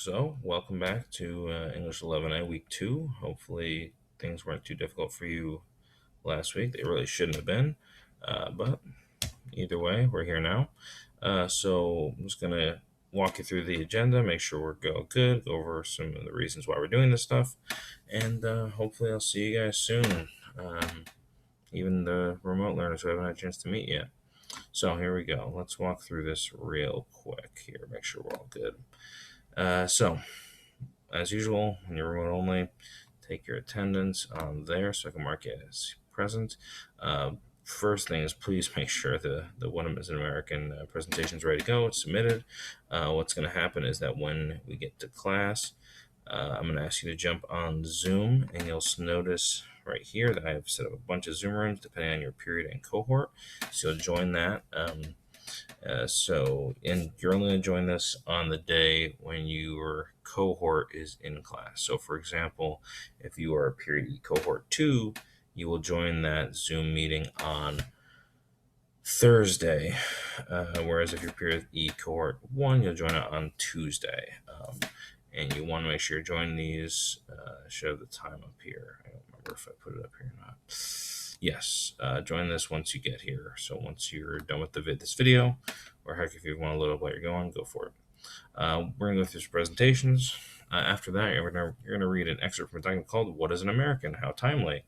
So, welcome back to English 11A Week 2. Hopefully, things weren't too difficult for you last week. They really shouldn't have been. But either way, we're here now. So, I'm just going to walk you through the agenda, make sure we're good, go over some of the reasons why we're doing this stuff, and hopefully, I'll see you guys soon. Even the remote learners who haven't had a chance to meet yet. So, here we go. Let's walk through this real quick here, make sure we're all good. So, as usual, when you're remote only, take your attendance on there so I can mark it as present. First thing is please make sure the One is an American presentation is ready to go. It's submitted. What's going to happen is that when we get to class, I'm going to ask you to jump on Zoom, and you'll notice right here that I have set up a bunch of Zoom rooms depending on your period and cohort. So you'll join that. And you're only going to join this on the day when your cohort is in class. So, for example, if you are period E cohort 2, you will join that Zoom meeting on Thursday, whereas if you're period E cohort 1, you'll join it on Tuesday. And you want to make sure you're joining these. Should have the time up here. I don't remember if I put it up here or not. Yes, join this once you get here. So once you're done with this video, or heck, if you want to load up while you're going, go for it. We're going to go through some presentations. After that, you're going to read an excerpt from a document called What is an American? How Timely?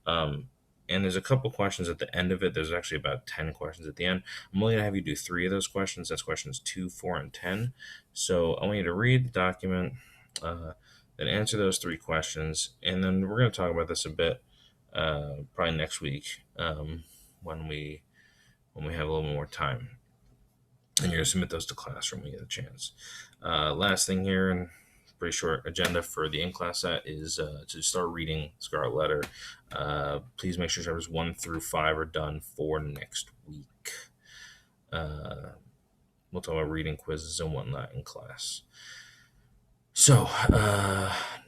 And there's a couple questions at the end of it. There's actually about 10 questions at the end. I'm only going to have you do 3 of those questions. That's questions 2, 4, and 10. So I want you to read the document, then answer those 3 questions, and then we're going to talk about this a bit probably next week when we have a little more time. And you're going to submit those to Classroom when you get a chance. Last thing here, and pretty short agenda for the in-class set is to start reading Scarlet Letter. Please make sure chapters 1 through 5 are done for next week. We'll talk about reading quizzes and whatnot in class. So,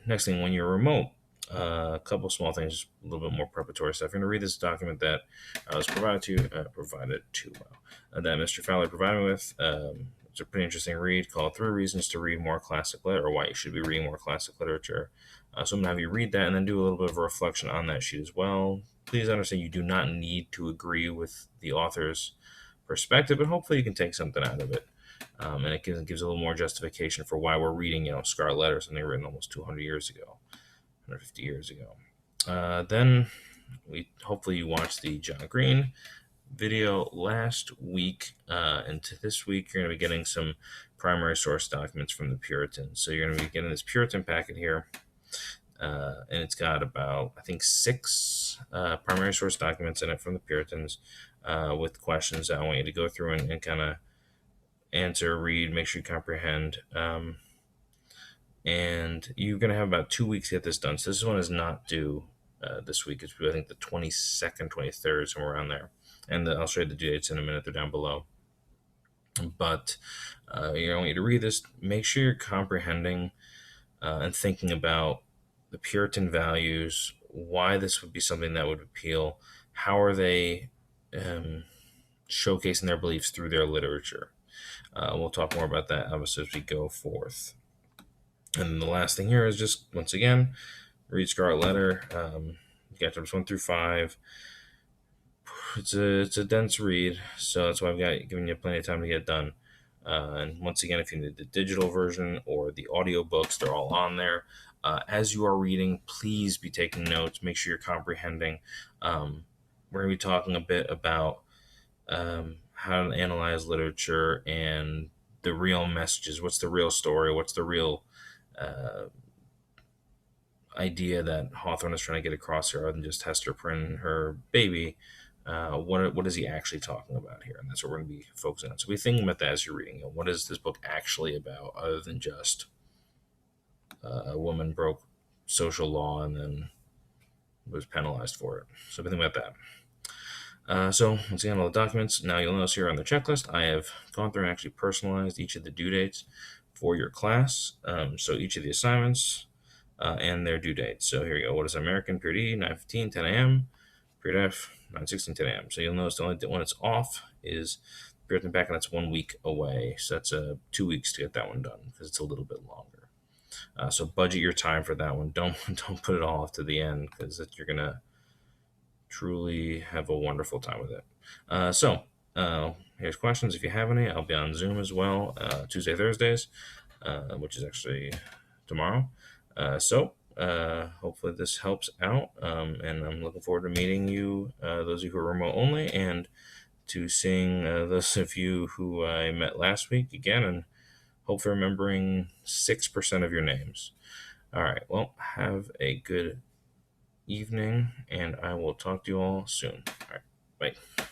next thing, when you're remote, a couple small things, a little bit more preparatory stuff. You're going to read this document that was provided to that Mr. Fowler provided me with. It's a pretty interesting read called 3 Reasons to Read More Classic Literature, or Why You Should Be Reading More Classic Literature. So I'm going to have you read that and then do a little bit of a reflection on that sheet as well. Please understand you do not need to agree with the author's perspective, but hopefully you can take something out of it. And it gives a little more justification for why we're reading, Scarlet Letter, something written almost 200 years ago. 150 years ago. Then hopefully you watched the John Green video last week, and to this week you're going to be getting some primary source documents from the Puritans. So you're going to be getting this Puritan packet here, and it's got about, I think, 6 primary source documents in it from the Puritans with questions that I want you to go through and kind of answer, read, make sure you comprehend. And you're going to have about 2 weeks to get this done. So this one is not due this week. It's, I think, the 22nd, 23rd, somewhere around there. And I'll show you the due dates in a minute. They're down below. But I want you to read this. Make sure you're comprehending and thinking about the Puritan values, why this would be something that would appeal, how are they showcasing their beliefs through their literature. We'll talk more about that, obviously, as we go forth. And the last thing here is just, once again, read Scarlet Letter. You got chapters 1 through 5. It's a dense read, so that's why I've given you plenty of time to get done. And once again, if you need the digital version or the audiobooks, they're all on there. As you are reading, please be taking notes. Make sure you're comprehending. We're going to be talking a bit about how to analyze literature and the real messages. What's the real story? What's the real idea that Hawthorne is trying to get across here, other than just Hester Prynne and her baby? What is he actually talking about here? And that's what we're going to be focusing on. So be thinking about that as you're reading. What is this book actually about, other than just a woman broke social law and then was penalized for it? So be thinking about that. So once again, all the documents. Now you'll notice here on the checklist, I have gone through and actually personalized each of the due dates for your class. So each of the assignments and their due dates. So here you go. What is American? Period E, 9:15, 10 a.m. Period F, 9:16, 10 a.m. So you'll notice the only one it's off is Puritan back, and that's 1 week away. So that's 2 weeks to get that one done because it's a little bit longer. So budget your time for that one. Don't don't put it all off to the end, because you're gonna truly have a wonderful time with it. Here's questions if you have any. I'll be on Zoom as well, Tuesday, Thursdays, which is actually tomorrow. Hopefully this helps out, and I'm looking forward to meeting you, those of you who are remote only, and to seeing those of you who I met last week again, and hopefully remembering 6% of your names. All right, well, have a good evening, and I will talk to you all soon. All right, bye.